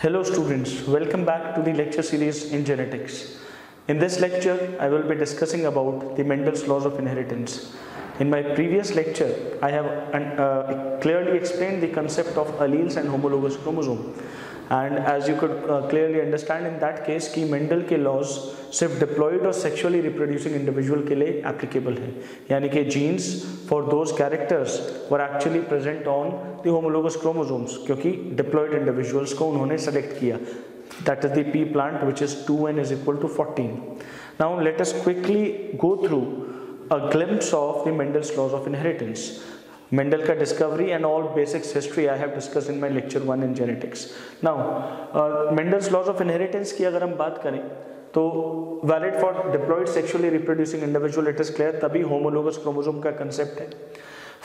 Hello students, welcome back to the lecture series in genetics. In this lecture, I will be discussing about the Mendel's laws of inheritance. In my previous lecture, I have clearly explained the concept of alleles and homologous chromosome. And as you could clearly understand in that case कि Mendel के laws सिर्फ diploid और sexually reproducing individual के लिए applicable है, यानी कि genes for those characters were actually present on the homologous chromosomes, क्योंकि डिप्लॉयड इंडिविजुअल्स को उन्होंने सेलेक्ट किया. That is the pea plant, which is 2n is equal to 14. Now let us quickly go through a glimpse of the Mendel's laws of inheritance. Mendel का discovery and all basics history I have discussed in my lecture 1 in genetics. Now Mendel's laws of inheritance की अगर हम बात करें तो valid for diploid sexually reproducing individual, it is clear, तभी homologous chromosome का concept है.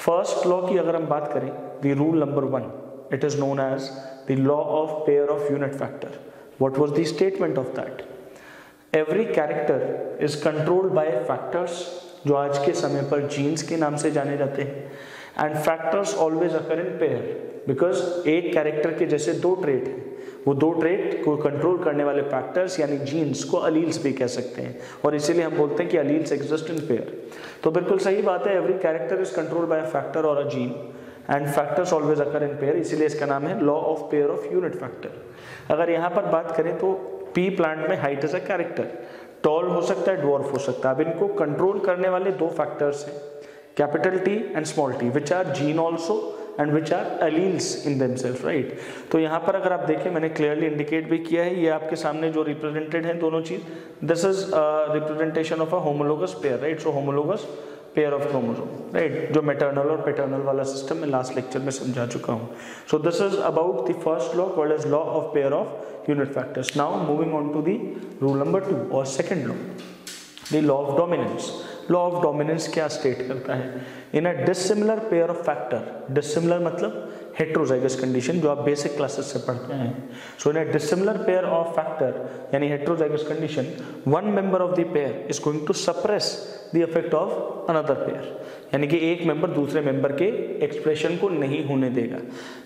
First law की अगर हम बात करें, the rule number 1, it is known as the law of pair of unit factor. What was the statement of that? Every character is controlled by factors जो आज के समय पर जीन्स के नाम से जाने जाते हैं. And factors always occur in pair, because एक कैरेक्टर के जैसे दो ट्रेट हैं, वो दो ट्रेट को कंट्रोल करने वाले फैक्टर्स यानी जीन्स को अलील्स भी कह सकते हैं, और इसीलिए हम बोलते हैं कि अलील्स एग्जिस्ट इन पेयर. तो बिल्कुल सही बात है, every character is controlled by a factor और a gene and factors always occur in pair, इसीलिए इसका नाम है law of pair of unit factor. अगर यहाँ पर बात करें तो पी प्लांट में height is a character, tall हो सकता है, ड्वार्फ हो सकता है. अब इनको कंट्रोल करने वाले दो फैक्टर्स हैं, capital T and small t, which are gene also and which are alleles in themselves, right? तो यहाँ पर अगर आप देखें, मैंने clearly indicate भी किया है, ये आपके सामने जो represented हैं दोनों चीज, this is a representation of a homologous pair, right? So homologous pair of chromosome, right? जो maternal और paternal वाला system मैं last lecture में समझा चुका हूँ. So this is about the first law called as law of pair of unit factors. Now moving on to the rule number 2 or second law, the law of dominance. Law of dominance क्या state करता है? In a dissimilar pair of factor, dissimilar मतलब heterozygous condition जो आप basic classes से पढ़ते हैं. So in a dissimilar pair of factor यानी heterozygous condition, one member of the pair is going to suppress the effect of another pair, यानी कि एक मेंबर दूसरे मेंबर के एक्सप्रेशन को नहीं होने देगा.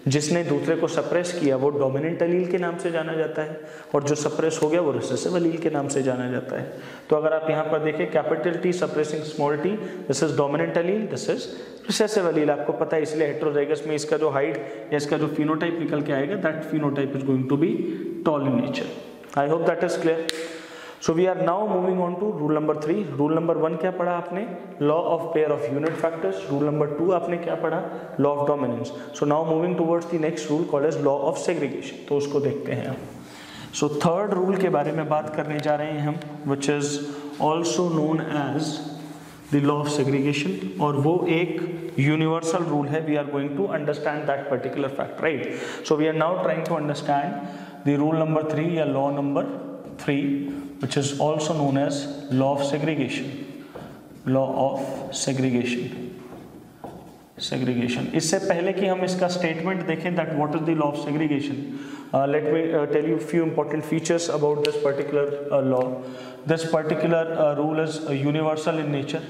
जिसने दूसरे को सप्रेस किया वो डोमिनेंट अलील के नाम से जाना जाता है, और जो सप्रेस हो गया वो रिसेसिव अलील के नाम से जाना जाता है. तो अगर आप यहाँ पर देखें, capital T suppressing small T, this is dominant Aleel, this is recessive अलील. आपको पता है, इसलिए हेट्रोजाइगस में इसका जो हाइट या इसका जो फिनोटाइप निकल के आएगा, that phenotype is going to be tall in nature. I hope that is clear. So we are now moving on to rule number 3. Rule number 1 क्या पढ़ा आपने? Law of pair of unit factors. Rule number 2 आपने क्या पढ़ा? Law of dominance. So now moving towards the next rule called as law of segregation. तो उसको देखते हैं हम. So third rule के बारे में बात करने जा रहे हैं हम, which is also known as the law of segregation, और वो एक universal rule है. We are going to understand that particular fact, right? So we are now trying to understand the rule number 3 या law number 3, which is also known as law of segregation. Law of segregation. Segregation. इससे पहले कि हम इसका statement देखें that what is the law of segregation, let me tell you few important features about this particular law. This particular rule is universal in nature.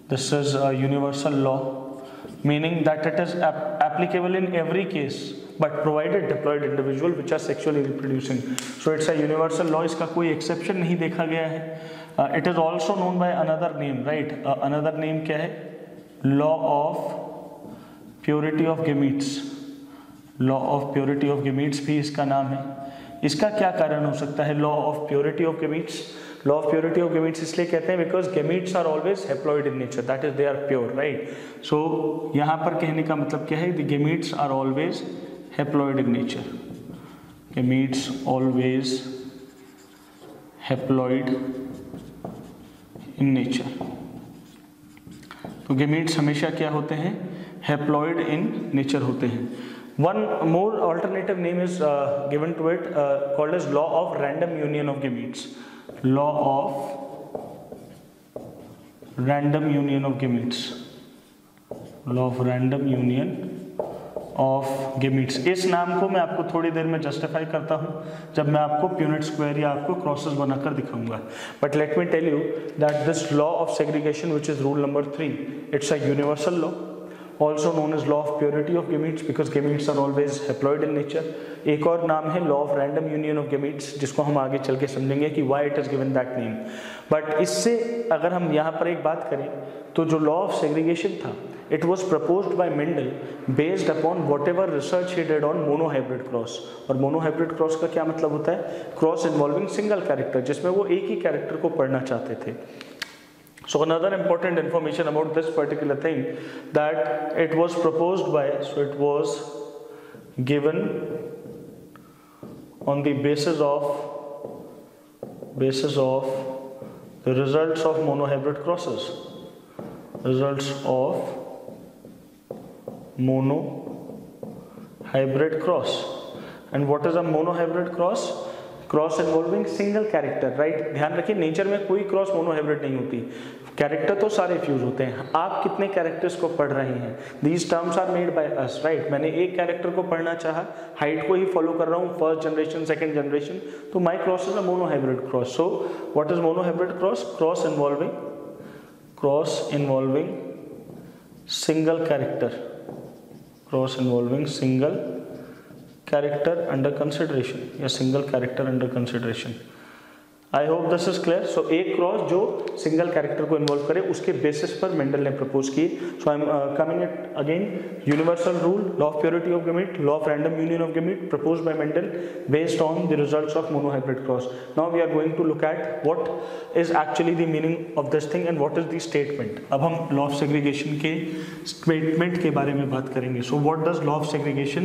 This is a universal law, meaning that it is applicable in every case but provided diploid individual which are sexually reproducing. So it's a universal law, इसका कोई exception नहीं देखा गया है. It is also known by another name, right? Another name क्या है? Law of purity of gametes. Law of purity of gametes भी इसका नाम है. इसका क्या कारण हो सकता है? Law of purity of gametes. Law of purity of gametes इसलिए कहते हैं because gametes are always haploid in nature, that is they are pure, right? So यहाँ पर कहने का मतलब क्या है? The gametes are always haploid in nature. Gametes always haploid in nature. तो gametes हमेशा क्या होते हैं? Haploid in nature होते हैं. One more alternative name is given to it called as law of random union of gametes. Law of random union of gametes. Law of random union of gametes. इस नाम को मैं आपको थोड़ी देर में justify करता हूं जब मैं आपको प्यूनिट स्क्वायर या आपको क्रॉसेस बनाकर दिखाऊंगा. But let me tell you that this law of segregation, which is rule number 3, it's a universal law, also known as law of purity of gametes because gametes are always haploid in nature. एक और नाम है law of random union of gametes, जिसको हम आगे चल के समझेंगे कि why it is given that name. But इससे अगर हम यहाँ पर एक बात करें तो जो लॉ ऑफ सेग्रीगेशन था, it was proposed by Mendel based upon whatever research he did on monohybrid cross। और monohybrid cross का क्या मतलब होता है? क्रॉस इन्वॉल्विंग सिंगल कैरेक्टर, जिसमें वो एक ही कैरेक्टर को पढ़ना चाहते थे। So another important information about this particular thing that it was proposed by, so it was given on the basis of the results of monohybrid crosses, results of monohybrid cross। and what is a monohybrid cross? Cross involving single character, right. ध्यान रखिए nature में कोई cross monohybrid नहीं होती, character तो सारे fuse होते हैं। आप कितने कैरेक्टर्स को पढ़ रहे हैं, these terms are made by us, right. मैंने एक कैरेक्टर को पढ़ना चाहा, हाइट को ही फॉलो कर रहा हूँ, फर्स्ट जनरेशन सेकंड जनरेशन, तो my cross is a monohybrid cross. So what is monohybrid cross? Cross involving single character, cross involving single character under consideration या single character under consideration। I hope this is clear. So एक cross जो single character को involve करे, उसके basis पर Mendel ने propose की। So I am coming it again, universal rule, law of purity of gamete, law of random union of gamete proposed by Mendel based on the results of monohybrid cross। Now we are going to look at what is actually the meaning of this thing and what is the statement। अब हम law of segregation के statement के बारे में बात करेंगे। So what does law of segregation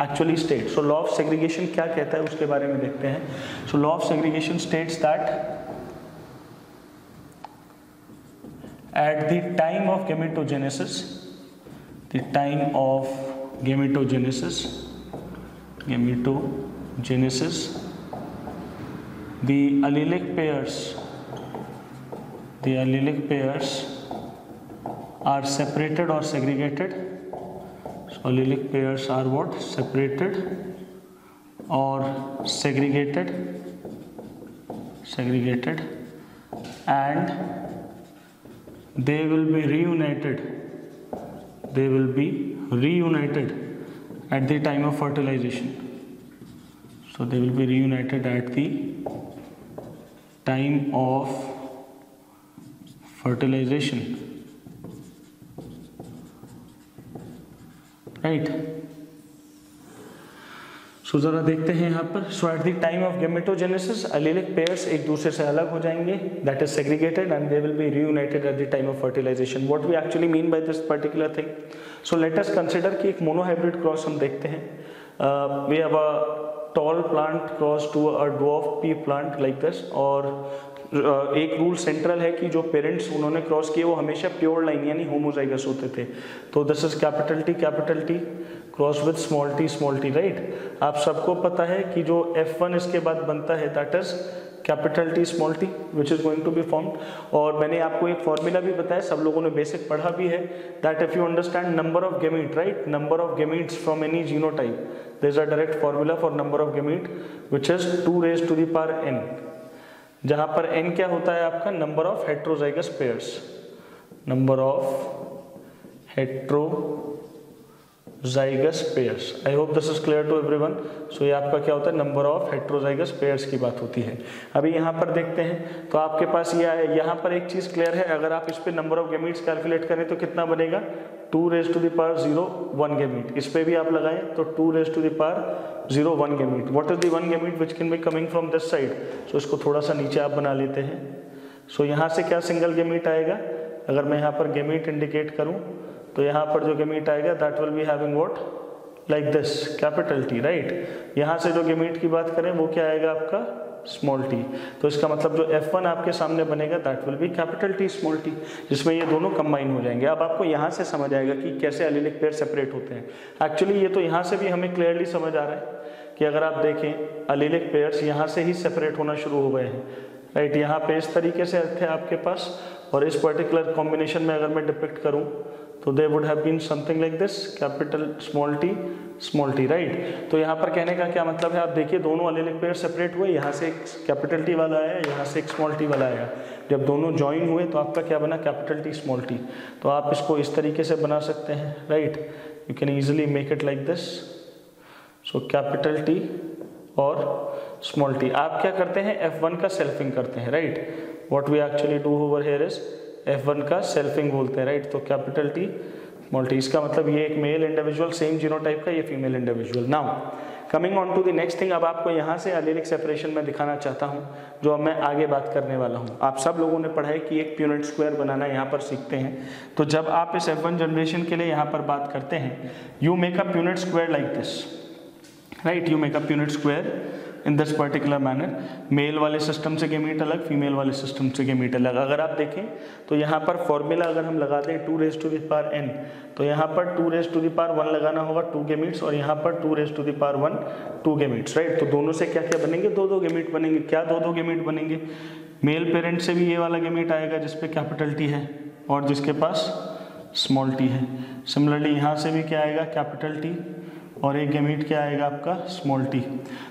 actually state? So law of segregation क्या कहता है उसके बारे में देखते हैं। So law of segregation states that at the time of gametogenesis, the allelic pairs are separated or segregated। So allelic pairs are what? Separated or segregated and they will be reunited at the time of fertilization। So they will be reunited at the time of fertilization, right। So जरा देखते हैं यहाँ पर। So at the time of gametogenesis allelic pairs एक दूसरे से अलग हो जाएंगे, that is segregated and they will be reunited at the time of fertilization. What we actually mean by this particular thing? So let us consider कि एक monohybrid cross हम देखते हैं। We have a tall plant cross to a dwarf pea plant like this, और एक rule central है कि जो पेरेंट्स उन्होंने क्रॉस किए वो हमेशा प्योर लाइन यानी होमोजाइगस होते थे। तो this is capital T cross with small T, right. आप सबको पता है कि जो F1 इसके बाद बनता है that is capital T small T which is going to be formed. और मैंने आपको एक फॉर्मूला भी बताया, सब लोगों ने बेसिक पढ़ा भी है, that if you understand number of gamete, right, number of gametes from any genotype, there is a direct formula for number of gamete which is 2 raised to the power n, जहां पर n क्या होता है आपका? Number of heterozygous pairs, number of heterozygous pairs. I hope this is clear to everyone. So ये आपका क्या होता है? नंबर ऑफ हेट्रोजाइगस पेयर्स की बात होती है। अभी यहाँ पर देखते हैं तो आपके पास ये है, यहाँ पर एक चीज क्लियर है, अगर आप इस पे नंबर ऑफ गेमीट्स कैलकुलेट करें तो कितना बनेगा? 2 raised to the power 0 1 gamete. इस पे भी आप लगाएं तो 2 raised to the power 0 1 gamete. What is the 1 gamete which can be coming from this side? So इसको थोड़ा सा नीचे आप बना लेते हैं। सो यहाँ से क्या सिंगल गेमीट आएगा? अगर मैं यहाँ पर गेमीट इंडिकेट करूँ तो यहाँ पर जो गेमीट आएगा that will be having what? Like this, capital T, right. यहाँ से जो गेमीट की बात करें वो क्या आएगा आपका? Small T. तो इसका मतलब जो F1 आपके सामने बनेगा that will be capital T small T, जिसमें ये दोनों कंबाइन हो जाएंगे। अब आपको यहाँ से समझ आएगा कि कैसे एलिलिक पेयर सेपरेट होते हैं। एक्चुअली ये तो यहाँ से भी हमें क्लियरली समझ आ रहा है कि अगर आप देखें एलिलिक पेयर्स यहाँ से ही सेपरेट होना शुरू हो गए हैं, राइट। यहाँ पे इस तरीके से थे आपके पास, और इस पर्टिकुलर कॉम्बिनेशन में अगर मैं डिपिक्ट करूँ तो they would have been something like this, capital small T, right. तो यहाँ पर कहने का क्या मतलब है, आप देखिए दोनों एलिलिक पेयर सेपरेट हुए, यहाँ से एक कैपिटल टी वाला आया, यहाँ से एक स्मॉल टी वाला आया, जब दोनों ज्वाइन हुए तो आपका क्या बना, कैपिटल टी स्मॉल टी। तो आप इसको इस तरीके से बना सकते हैं, right, you can easily make it like this. So capital T और स्मॉल टी। आप क्या करते हैं, F1 का सेल्फिंग करते हैं, right. What we actually do over here is F1 का सेल्फिंग बोलते हैं, राइट। तो कैपिटल टी स्मॉल टी, इसका मतलब ये एक मेल इंडिविजुअल सेम जीनोटाइप का, ये female individual. Now coming on to the next thing, अब आपको यहाँ से एलिलिक सेपरेशन में दिखाना चाहता हूँ, जो अब मैं आगे बात करने वाला हूँ। आप सब लोगों ने पढ़ा है कि एक प्यूनेट स्क्वायर बनाना यहाँ पर सीखते हैं। तो जब आप इस F1 जनरेशन के लिए यहाँ पर बात करते हैं, you make a Punnett square like this, right, you make a Punnett square in this particular manner. Male वाले सिस्टम से गेमीट अलग, फीमेल वाले सिस्टम से गेमीट अलग। अगर आप देखें तो यहाँ पर फॉर्मूला अगर हम लगाते हैं 2 raised to the power n, तो यहाँ पर 2 raised to the power 1 लगाना होगा 2 गेमीट्स, और यहाँ पर 2 raised to the power 1 2 gametes, right. तो दोनों से क्या क्या बनेंगे, 2 गेमीट बनेंगे। क्या 2 गेमीट बनेंगे, मेल पेरेंट से भी ये वाला गेमीट आएगा जिसपे कैपिटल टी है और जिसके पास स्मॉल टी है। सिमिलरली यहाँ से भी क्या आएगा, कैपिटल टी, और एक गेमीट क्या आएगा आपका, स्मॉल टी।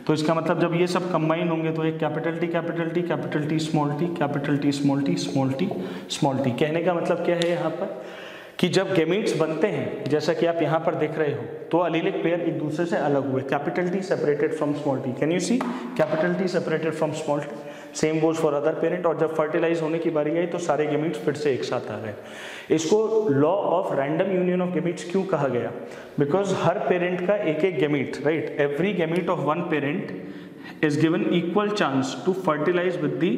तो इसका मतलब जब ये सब कंबाइन होंगे तो एक capital T capital T capital T small T capital T small T small T small T. कहने का मतलब क्या है यहाँ पर कि जब गेमीट्स बनते हैं, जैसा कि आप यहाँ पर देख रहे हो, तो एलिलिक पेयर एक दूसरे से अलग हुए, capital T separated from small T. Can you see, capital T separated from small T. Same goes for other parent. और जब फर्टिलाइज होने की बारी आई तो सारे गेमीट्स फिर से एक साथ आ गए। इसको law of random union of gametes क्यों कहा गया, बिकॉज हर पेरेंट का एक एक gamete, right, every gamete of one parent is given equal chance to fertilise with the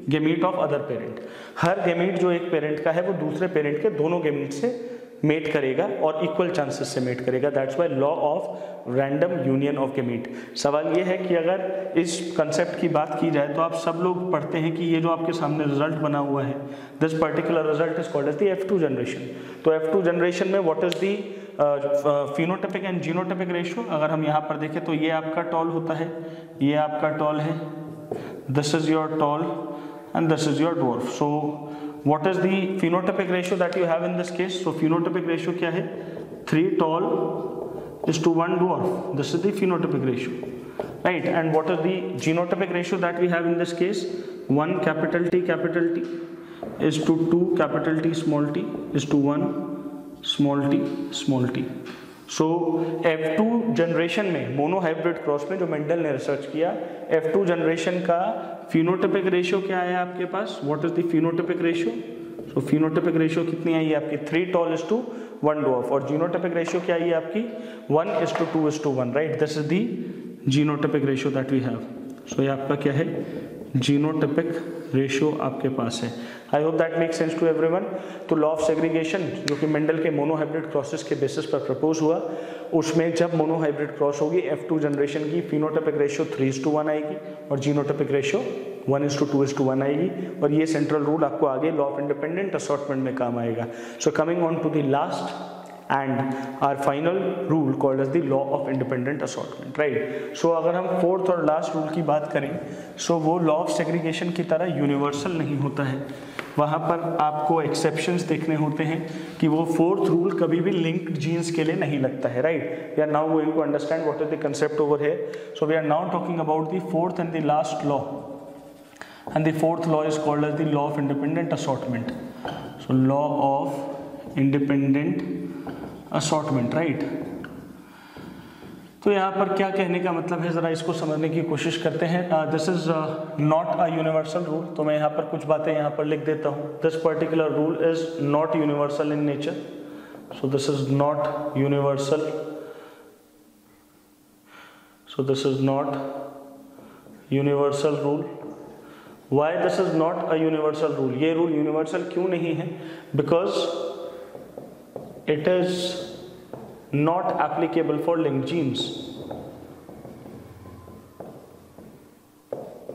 gamete of other parent. हर गेमीट जो एक पेरेंट का है वो दूसरे पेरेंट के दोनों गेमीट से मेट करेगा और इक्वल चांसेस से मेट करेगा। That's why law of random union of gamete. सवाल ये है कि अगर इस कंसेप्ट की बात की जाए तो आप सब लोग पढ़ते हैं कि ये जो आपके सामने रिजल्ट बना हुआ है, this particular result is called as the F2 generation. तो F2 जनरेशन में what is the phenotypic and genotypic ratio, अगर हम यहाँ पर देखें तो ये आपका टॉल होता है, ये आपका टॉल है, this is your tall and this is your dwarf. So what is the phenotypic ratio that you have in this case? So phenotypic ratio क्या है, 3 tall is to 1 dwarf. This is the phenotypic ratio, right? And what is the genotypic ratio that we have in this case? 1 capital T is to 2 capital T small t is to 1 small t. So F2 generation में monohybrid cross में जो Mendel ने research किया, F2 generation का phenotypic ratio क्या है आपके पास, what is the phenotypic ratio? So phenotypic ratio कितनी आई है आपकी, 3 tall is to 1 dwarf। और जीनोटाइपिक रेशियो क्या आई है आपकी, 1 is to 2 is to 1, right. This is the genotypic ratio that we have. So ये आपका क्या है, जीनोटाइपिक रेशियो आपके पास है। I hope that make sense to everyone. तो लॉ ऑफ सेग्रीगेशन जो कि मेंडल के मोनोहाइब्रिड क्रॉसेस के बेसिस पर प्रपोज हुआ, उसमें जब मोनोहाइब्रिड क्रॉस होगी F2 जनरेशन की फिनोटाइपिक रेशियो 3:1 आएगी और जीनोटाइपिक रेशियो 1:2:1 आएगी। और ये सेंट्रल रूल आपको आगे लॉ ऑफ इंडिपेंडेंट असॉर्टमेंट में काम आएगा। So coming on to the last and our final rule called as the law of independent assortment, right? So अगर हम फोर्थ और लास्ट रूल की बात करें, so वो लॉ ऑफ सेग्रीगेशन की तरह यूनिवर्सल नहीं होता है, वहाँ पर आपको एक्सेप्शंस देखने होते हैं कि वो फोर्थ रूल कभी भी लिंक्ड जीन्स के लिए नहीं लगता है, right. We are now going to understand what is the concept over here. So we are now talking about the fourth and the last law, and the fourth law is called as the law of independent assortment. So law of independent assortment, right? तो यहाँ पर क्या कहने का मतलब है, ज़रा इसको समझने की कोशिश करते हैं। This is not a universal rule. तो मैं यहाँ पर कुछ बातें यहाँ पर लिख देता हूँ। This particular rule is not universal in nature. So this is not universal. So this is not universal rule. Why this is not a universal rule? ये रूल यूनिवर्सल क्यों नहीं है? Because it is not applicable for linked genes.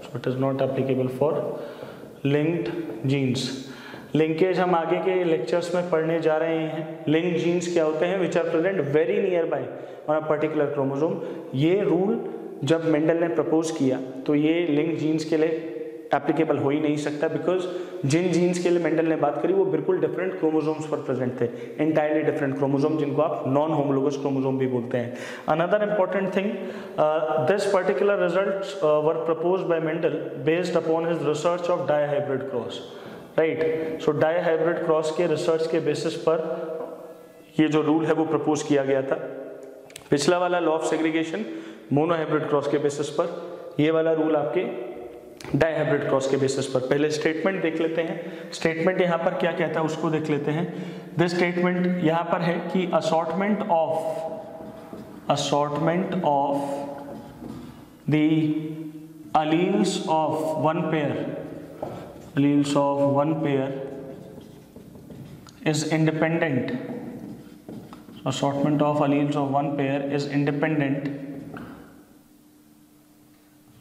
So it is not applicable for linked genes. Linkage हम आगे के lectures में पढ़ने जा रहे हैं। लिंक्ड जीन्स क्या होते हैं? Which are present very near by on a particular chromosome. ये रूल जब मेंडल ने प्रपोज किया तो ये लिंक्ड जीन्स के लिए एप्लीकेबल हो ही नहीं सकता, बिकॉज जिन जीन्स के लिए मेंडल ने बात करी वो बिल्कुल डिफरेंट क्रोमोसोम्स पर प्रेजेंट थे, एंटायरली डिफरेंट क्रोमोसोम, जिनको आप नॉन होमोलोगस क्रोमोसोम भी बोलते हैं। Another important thing, this particular results were proposed by Mendel based upon his research of dihybrid cross, right. So dihybrid cross के रिसर्च के basis पर ये जो रूल है वो प्रपोज किया गया था। पिछला वाला law of segregation monohybrid cross के बेसिस पर, ये वाला रूल आपके डायहाइब्रिड क्रॉस के बेसिस पर। पहले स्टेटमेंट देख लेते हैं, स्टेटमेंट यहाँ पर क्या कहता है उसको देख लेते हैं। दिस स्टेटमेंट यहाँ पर है कि assortment of the alleles of one pair is independent. Assortment of alleles of one pair is independent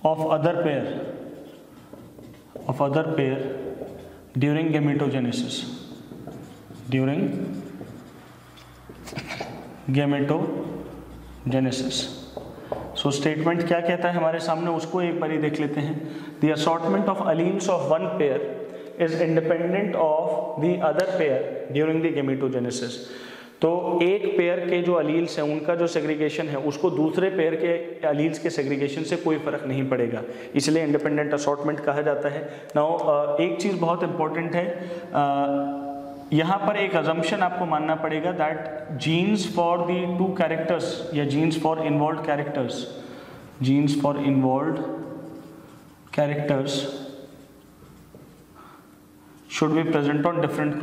of other pair during gametogenesis. So statement क्या कहता है हमारे सामने, उसको एक बार ही देख लेते हैं। The assortment of alleles of one pair is independent of the other pair during the gametogenesis. तो एक पेयर के जो अलील्स हैं उनका जो सेग्रीगेशन है उसको दूसरे पेयर के अलील्स के सेग्रीगेशन से कोई फर्क नहीं पड़ेगा, इसलिए इंडिपेंडेंट असॉर्टमेंट कहा जाता है। नाउ एक चीज़ बहुत इंपॉर्टेंट है, यहाँ पर एक अजम्पशन आपको मानना पड़ेगा that genes for the two characters या genes for involved characters should be present on different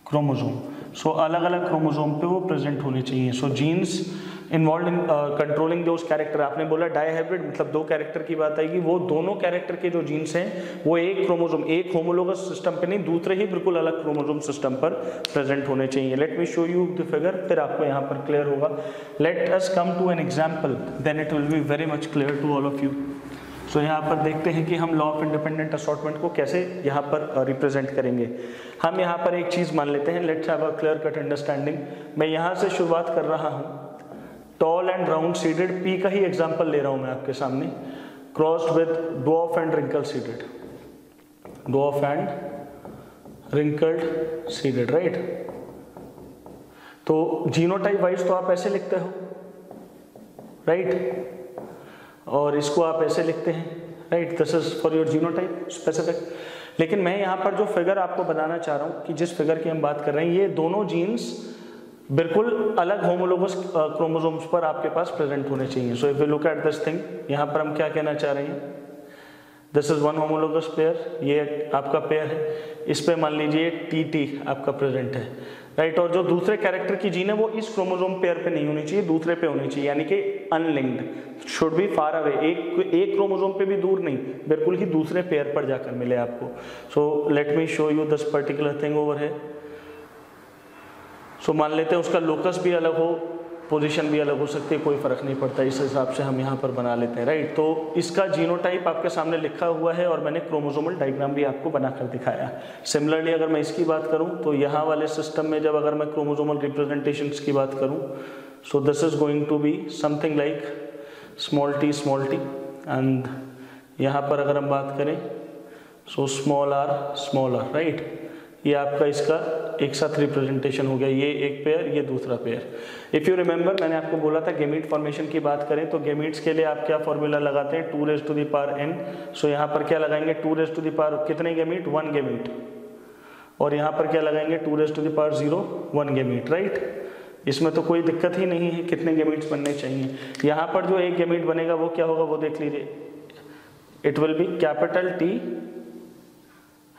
chromosome, so अलग अलग क्रोमोसोम पे वो प्रेजेंट होने चाहिए। So genes involve in controlling those character, आपने बोला डायहाइब्रिड मतलब दो कैरेक्टर की बात आएगी, वो दोनों कैरेक्टर के जो जीन्स हैं वो एक क्रोमोसोम, एक होमोलोगस सिस्टम पे नहीं, दूसरे ही बिल्कुल अलग क्रोमोसोम सिस्टम पर प्रेजेंट होने चाहिए। Let me show you the figure, फिर आपको यहाँ पर क्लियर होगा। Let us come to an example, then it will be very much clear to all of you. So यहाँ पर देखते हैं कि हम लॉ ऑफ इंडिपेंडेंट असॉर्टमेंट को कैसे यहाँ पर रिप्रेजेंट करेंगे। हम यहाँ पर एक चीज़ मान लेते हैं, let's have a clear cut understanding. मैं यहाँ से शुरुआत कर रहा हूँ, tall and round seeded, pea का ही एग्जाम्पल ले रहा हूँ मैं आपके सामने, crossed with dwarf and wrinkle seeded, dwarf and wrinkled seeded, right. तो जीनोटाइप वाइज तो आप ऐसे लिखते हो, राइट, और इसको आप ऐसे लिखते हैं, right, this is for your genotype specific. लेकिन मैं यहाँ पर जो फिगर आपको बताना चाह रहा हूँ कि जिस फिगर की हम बात कर रहे हैं, ये दोनों जीन्स बिल्कुल अलग होमोलोगस क्रोमोसोम्स पर आपके पास प्रेजेंट होने चाहिए। So if you look at this thing, यहाँ पर हम क्या कहना चाह रहे हैं, this is one homologous pair, ये आपका पेयर है, इस पे मान लीजिए टी आपका प्रेजेंट है, राइट। और जो दूसरे कैरेक्टर की जीन है वो इस क्रोमोसोम पेयर पे नहीं होनी चाहिए, दूसरे पे होनी चाहिए, यानी कि unlinked, should be far away, एक क्रोमोसोम पे भी दूर नहीं, बिल्कुल ही दूसरे पेयर पर जाकर मिले आपको। So let me show you this particular thing over है। सो मान लेते हैं उसका लोकस भी अलग हो, पोजीशन भी अलग हो सकती है, कोई फर्क नहीं पड़ता, इस हिसाब से हम यहाँ पर बना लेते हैं, राइट। तो इसका जीनोटाइप आपके सामने लिखा हुआ है और मैंने क्रोमोसोमल डायग्राम भी आपको बनाकर दिखाया। सिमिलरली अगर मैं इसकी बात करूँ तो यहाँ वाले सिस्टम में जब अगर मैं क्रोमोसोमल रिप्रेजेंटेशंस की बात करूँ, so this is going to be something like small T and यहाँ पर अगर हम बात करें सो स्मॉल आर, राइट। ये आपका इसका एक साथ रिप्रेजेंटेशन हो गया, ये एक पेयर, ये दूसरा पेयर। इफ़ यू रिमेंबर, मैंने आपको बोला था गेमीट फॉर्मेशन की बात करें तो गेमीट्स के लिए आप क्या फॉर्मूला लगाते हैं, 2 raised to the power n। सो यहाँ पर क्या लगाएंगे, 2 raised to the power कितने गेमीट, 1 गेमीट, और यहाँ पर क्या लगाएंगे, 2 raised to the power 0, 1 gamete, right. इसमें तो कोई दिक्कत ही नहीं है कितने गेमीट्स बनने चाहिए। यहाँ पर जो एक गेमीट बनेगा वो क्या होगा वो देख लीजिए, it will B capital T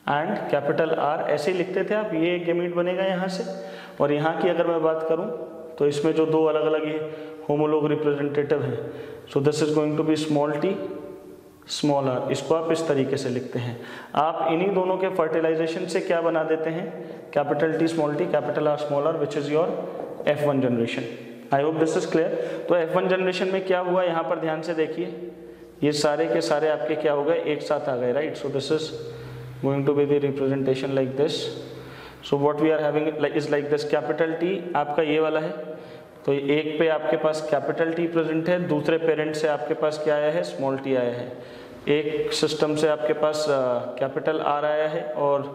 and capital R, ऐसे ही लिखते थे आप, ये एक गेमीट बनेगा यहाँ से। और यहाँ की अगर मैं बात करूँ तो इसमें जो दो अलग अलग ये होमोलोग रिप्रेजेंटेटिव हैं, so this is going to be small t small r, इसको आप इस तरीके से लिखते हैं। आप इन्हीं दोनों के फर्टिलाइजेशन से क्या बना देते हैं, capital T small t capital R small r, which is your F1 generation. I hope this is clear. तो F1 जनरेशन में क्या हुआ, यहाँ पर ध्यान से देखिए, ये सारे के सारे आपके क्या हो गए, एक साथ आ गए, right. So this is going to be the representation like this। So what we are having is like this, capital T आपका ये वाला है, तो एक पे आपके पास कैपिटल टी प्रेजेंट है, दूसरे पेरेंट से आपके पास क्या आया है, स्मॉल टी आया है, एक सिस्टम से आपके पास कैपिटल आर आया है और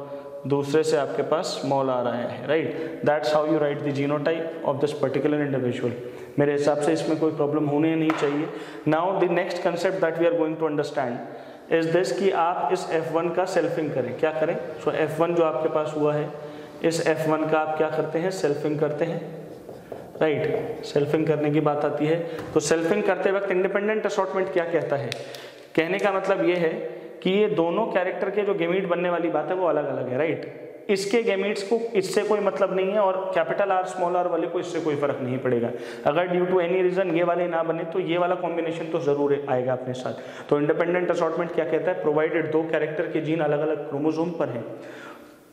दूसरे से आपके पास स्मॉल आर आया है, right. That's how you write the genotype of this particular individual. मेरे हिसाब से इसमें कोई प्रॉब्लम होनी नहीं चाहिए। Now the next concept that we are going to understand is this कि आप इस F1 का सेल्फिंग करें। क्या करें? सो F1 जो आपके पास हुआ है, इस F1 का आप क्या करते हैं, सेल्फिंग करते हैं, राइट। सेल्फिंग करने की बात आती है तो सेल्फिंग करते वक्त इंडिपेंडेंट असॉर्टमेंट क्या कहता है? कहने का मतलब ये है कि ये दोनों कैरेक्टर के जो गेमीट बनने वाली बात है वो अलग अलग है, राइट। इसके गेमीट्स को इससे कोई मतलब नहीं है और कैपिटल आर स्मॉल आर वाले को इससे कोई फर्क नहीं पड़ेगा। अगर ड्यू टू एनी रीजन ये वाले ना बने तो ये वाला कॉम्बिनेशन तो जरूर आएगा अपने साथ। तो इंडिपेंडेंट असॉर्टमेंट क्या कहता है? प्रोवाइडेड दो कैरेक्टर के जीन अलग अलग क्रोमोसोम पर हैं,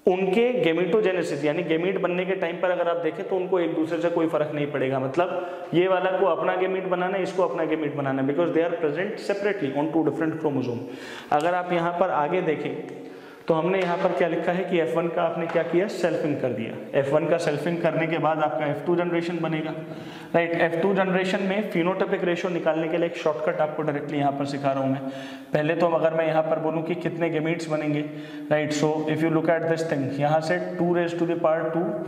उनके गेमिटोजेनेसिस यानी गेमीट बनने के टाइम पर अगर आप देखें तो उनको एक दूसरे से कोई फर्क नहीं पड़ेगा। मतलब ये वाला को अपना गेमीट बनाना है, इसको अपना गेमीट बनाना है, because they are present separately on two different chromosome. अगर आप यहाँ पर आगे देखें तो हमने यहाँ पर क्या लिखा है कि F1 का आपने क्या किया, सेल्फिंग कर दिया। F1 का सेल्फिंग करने के बाद आपका F2 जनरेशन बनेगा, राइट। F2 जनरेशन में फिनोटाइपिक रेशियो निकालने के लिए एक शॉर्टकट आपको डायरेक्टली यहाँ पर सिखा रहा हूँ मैं। पहले तो अगर मैं यहाँ पर बोलूँ कि कितने गेमीट्स बनेंगे, right, so if you look at this thing, यहाँ से 2⁻²,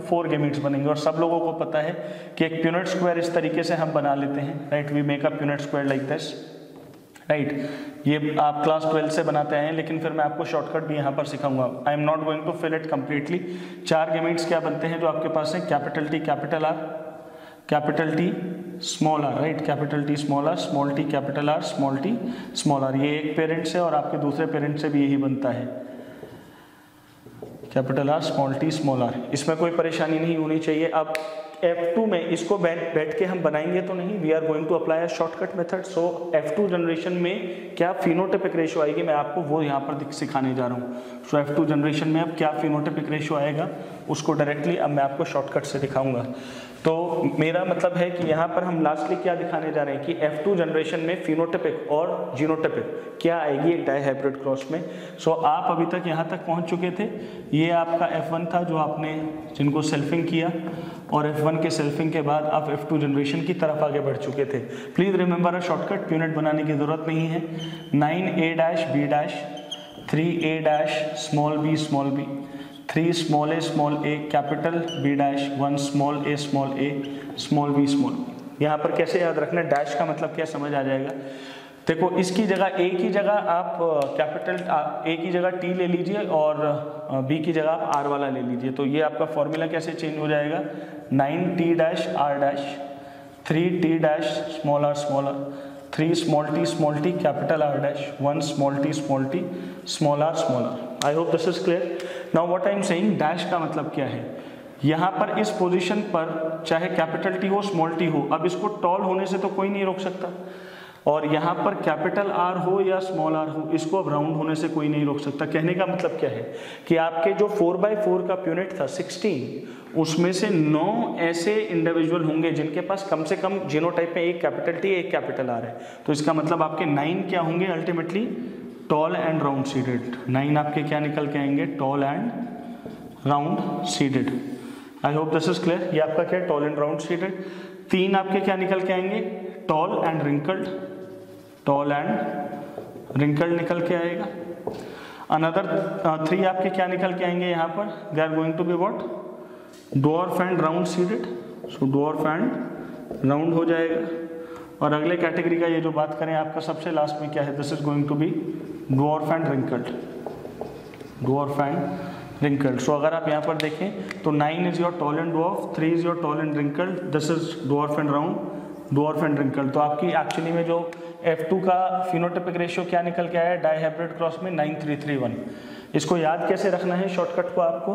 4 गेमीट्स बनेंगे और सब लोगों को पता है कि एक प्यूनेट स्क्वायर इस तरीके से हम बना लेते हैं, right. We make a Punnett square like this, right. ये आप क्लास 12 से बनाते हैं, लेकिन फिर मैं आपको शॉर्टकट भी यहाँ पर सिखाऊंगा। I am not going to fill it completely. 4 gametes क्या बनते हैं जो आपके पास है, capital T capital R, capital T small R, right, capital T small R, small T capital R, small T small R. ये एक पेरेंट से और आपके दूसरे पेरेंट से भी यही बनता है, capital R small T small R. इसमें कोई परेशानी नहीं होनी चाहिए। अब F2 में इसको बैठ के हम बनाएंगे तो नहीं, we are going to apply a shortcut method. So F2 generation में क्या फिनोटाइपिक रेशियो आएगी मैं आपको वो यहाँ पर सिखाने जा रहा हूँ। सो F2 जनरेशन में अब क्या फिनोटाइपिक रेशियो आएगा उसको डायरेक्टली अब मैं आपको शॉर्टकट से दिखाऊंगा। तो मेरा मतलब है कि यहाँ पर हम लास्टली क्या दिखाने जा रहे हैं कि F2 जनरेशन में फिनोटाइपिक और जीनोटाइपिक क्या आएगी एक डाईहाइब्रिड क्रॉस में। सो आप अभी तक यहाँ तक पहुँच चुके थे। ये आपका F1 था जो आपने जिनको सेल्फिंग किया और F1 के सेल्फिंग के बाद आप F2 जनरेशन की तरफ आगे बढ़ चुके थे। Please remember a shortcut, unit बनाने की जरूरत नहीं है। 9A' B', 3A' small b small b, 3 small a capital B', 1 small a small b small. यहाँ पर कैसे याद रखना, डैश का मतलब क्या समझ आ जाएगा। देखो इसकी जगह A की जगह आप कैपिटल A की जगह T ले लीजिए और B की जगह आप R वाला ले लीजिए। तो ये आपका फॉर्मूला कैसे चेंज हो जाएगा, 9T' R', 3T' small r, 3 small t capital R', 1 small t small r। I hope this is clear. Now what I am saying, dash का मतलब क्या है। यहाँ पर इस पोजीशन पर चाहे कैपिटल T हो स्मॉल t हो, अब इसको टॉल होने से तो कोई नहीं रोक सकता, और यहाँ पर कैपिटल R हो या स्मॉल r हो, इसको अब राउंड होने से कोई नहीं रोक सकता। कहने का मतलब क्या है कि आपके जो 4x4 का यूनिट था 16, उसमें से 9 ऐसे इंडिविजुअल होंगे जिनके पास कम से कम जीनोटाइप में एक कैपिटल T एक कैपिटल R है। तो इसका मतलब आपके 9 क्या होंगे ultimately, toll and round seeded. 9 आपके क्या निकल के आएंगे, toll and round seeded. I hope this is clear. ये आपका क्या है, टॉल एंड राउंड सीडेड। 3 आपके क्या निकल के आएंगे, toll and wrinkled, toll and wrinkled निकल के आएगा। अनदर 3 आपके क्या निकल के आएंगे यहाँ पर, they are going to be what, dwarf and round seeded. So dwarf and round हो जाएगा। और अगले कैटेगरी का ये जो बात करें आपका सबसे लास्ट में क्या है, this is going to be dwarf and wrinkled, dwarf and wrinkled. So अगर आप यहाँ पर देखें तो 9 is your tall and dwarf, 3 is your tall and wrinkled, this is dwarf and round, dwarf and wrinkled. तो आपकी एक्चुअली में जो F2 का फिनोटाइपिक रेशियो क्या निकल के आया है डाईहाइब्रिड क्रॉस में, 9331। इसको याद कैसे रखना है शॉर्टकट को, आपको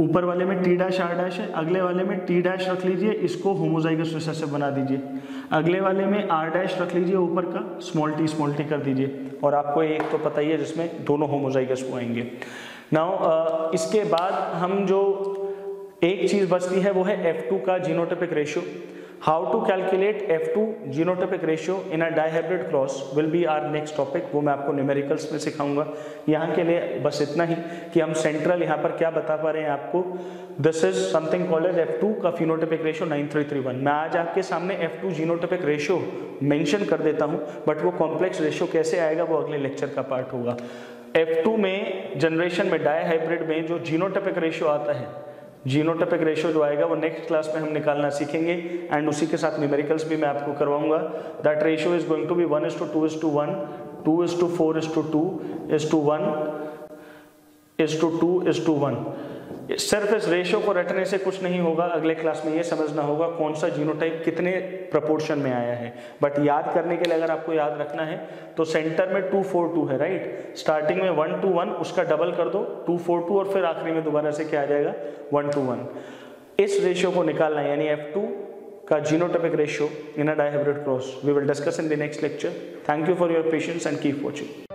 ऊपर वाले में T'(R') है, अगले वाले में T' रख लीजिए, इसको होमोजाइगस रिसेसिव बना दीजिए। अगले वाले में R' रख लीजिए, ऊपर का स्मॉल t कर दीजिए, और आपको एक तो पता ही है जिसमें दोनों होमोजाइगस हो आएंगे। नाउ इसके बाद हम जो एक चीज़ बचती है वो है F2 का genotypic ratio. How to calculate F2 genotypic ratio in a dihybrid cross will be our next topic, वो मैं आपको न्यूमेरिकल्स में सिखाऊंगा। यहाँ के लिए बस इतना ही कि हम सेंट्रल यहाँ पर क्या बता पा रहे हैं आपको, this is something called as F2 का फिनोटाइपिक रेशियो 9331। मैं आज आपके सामने F2 जीनोटाइपिक रेशियो मेंशन कर देता हूँ, बट वो कॉम्प्लेक्स रेशियो कैसे आएगा वो अगले लेक्चर का पार्ट होगा। F2 में जनरेशन में डाइहाइब्रिड में जो जीनोटाइपिक रेशियो आता है, जीनोटाइपिक रेशियो जो आएगा वो नेक्स्ट क्लास में हम निकालना सीखेंगे, एंड उसी के साथ न्यूमेरिकल्स भी मैं आपको करवाऊंगा। That ratio is going to be 1:2:1, 2:4:2, 1:1:2:1। सिर्फ इस रेशियो को रटने से कुछ नहीं होगा, अगले क्लास में ये समझना होगा कौन सा जीनोटाइप कितने प्रपोर्शन में आया है। बट याद करने के लिए अगर आपको याद रखना है तो सेंटर में 2:4:2 है, राइट। स्टार्टिंग में 1:1, उसका डबल कर दो 2:4:2, और फिर आखिरी में दोबारा से क्या आ जाएगा 1:1। इस रेशियो को निकालना है, यानी F2 का genotypic ratio in a dihybrid cross. We will discuss in the next lecture. Thank you for your patience and keep watching.